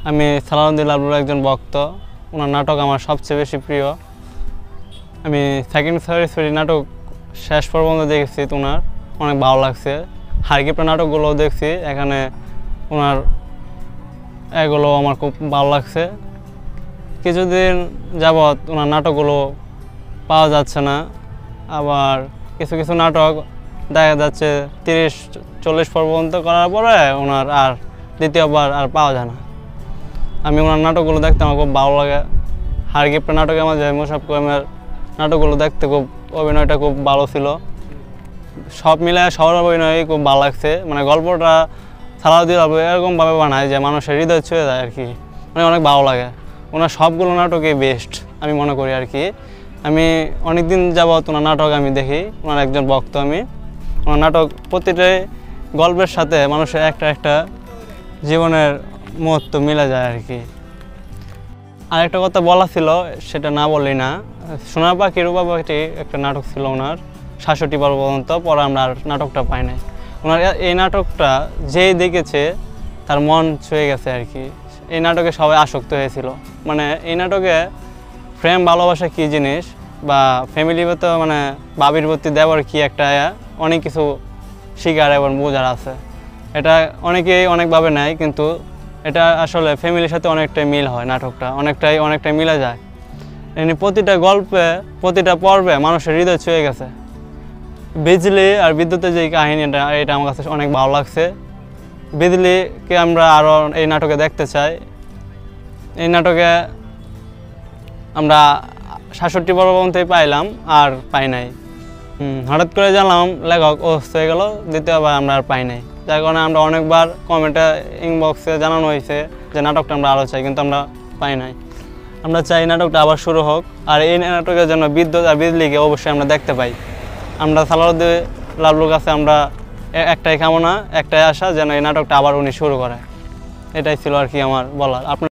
আমি সালাউদ্দিন লাবলুর একজন ভক্ত। ওনার নাটক আমার সবচেয়ে বেশি প্রিয়। আমি সেকেন্ড সরি নাটক শেষ পর্যন্ত দেখেছি, ওনার অনেক ভালো লাগছে। হারকিপের নাটকগুলোও দেখছি, এখানে ওনার এগুলো আমার খুব ভালো লাগছে। কিছুদিন যাবৎ ওনার নাটকগুলো পাওয়া যাচ্ছে না, আবার কিছু কিছু নাটক দেখা যাচ্ছে 30-40 পর্যন্ত করার পরে ওনার আর দ্বিতীয়বার আর পাওয়া যায় না। আমি ওনার নাটকগুলো দেখতে আমার খুব ভালো লাগে। হারকিপের নাটকের মাঝে মোশাররফ করিমের নাটকগুলো দেখতে খুব অভিনয়টা খুব ভালো ছিল। সব মিলে সবার অভিনয় খুব ভালো লাগছে। মানে গল্পটা সালাউদ্দিন লাবলু এরকমভাবে বানায় যে মানুষের হৃদয় ছুঁয়ে যায় আর কি, মানে অনেক ভালো লাগে। ওনার সবগুলো নাটকই বেস্ট আমি মনে করি আর কি। আমি অনেক দিন যাবৎ ওনার নাটক আমি দেখি, ওনার একজন ভক্ত আমি। ওনার নাটক প্রতিটাই গল্পের সাথে মানুষের একটা একটা জীবনের মুহূর্ত মিলে যায় আর কি। আরেকটা কথা বলা ছিল, সেটা না বললি না। সোনার পাখি রূপার পাখি একটা নাটক ছিল ওনার 66 পর্ব পর্যন্ত, পরে আমরা আর নাটকটা পাই নাই। ওনার এই নাটকটা যেই দেখেছে তার মন ছুঁয়ে গেছে আর কি। এই নাটকে সবাই আসক্ত হয়েছিল। মানে এই নাটকে প্রেম ভালোবাসা কী জিনিস বা ফ্যামিলি প্রতি মানে বাবির প্রতি দেওয়ার কি একটা অনেক কিছু শিকার এবং বোঝার আছে। এটা অনেকেই অনেকভাবে নেয়, কিন্তু এটা আসলে ফ্যামিলির সাথে অনেকটাই মিল হয়। নাটকটা অনেকটাই মিলে যায়। এমনি প্রতিটা গল্পে প্রতিটা পর্বে মানুষের হৃদয় ছুঁয়ে গেছে। বিজলি আর বিদ্যুতের যে কাহিনীটা, এটা আমার কাছে অনেক ভালো লাগছে। বিজলিকে আমরা আরও এই নাটকে দেখতে চাই। এই নাটকে আমরা 66 পর্ব পর্যন্তই পাইলাম, আর পাই নাই। হঠাৎ করে জানলাম লেখক অসুস্থ হয়ে গেল, দ্বিতীয়বার আমরা আর পাই নাই। যার কারণে আমরা অনেকবার কমেন্টে ইনবক্সে জানানো হয়েছে যে নাটকটা আমরা আরও চাই, কিন্তু আমরা পাই নাই। আমরা চাই নাটকটা আবার শুরু হোক, আর এই নাটকের জন্য বিদ্যুৎ আর বিজলিকে অবশ্যই আমরা দেখতে পাই। আমরা সালাউদ্দিন লাবলুর কাছে আমরা একটাই কামনা, একটাই আশা যেন এই নাটকটা আবার উনি শুরু করে। এটাই ছিল আর কি আমার বলার। আপনার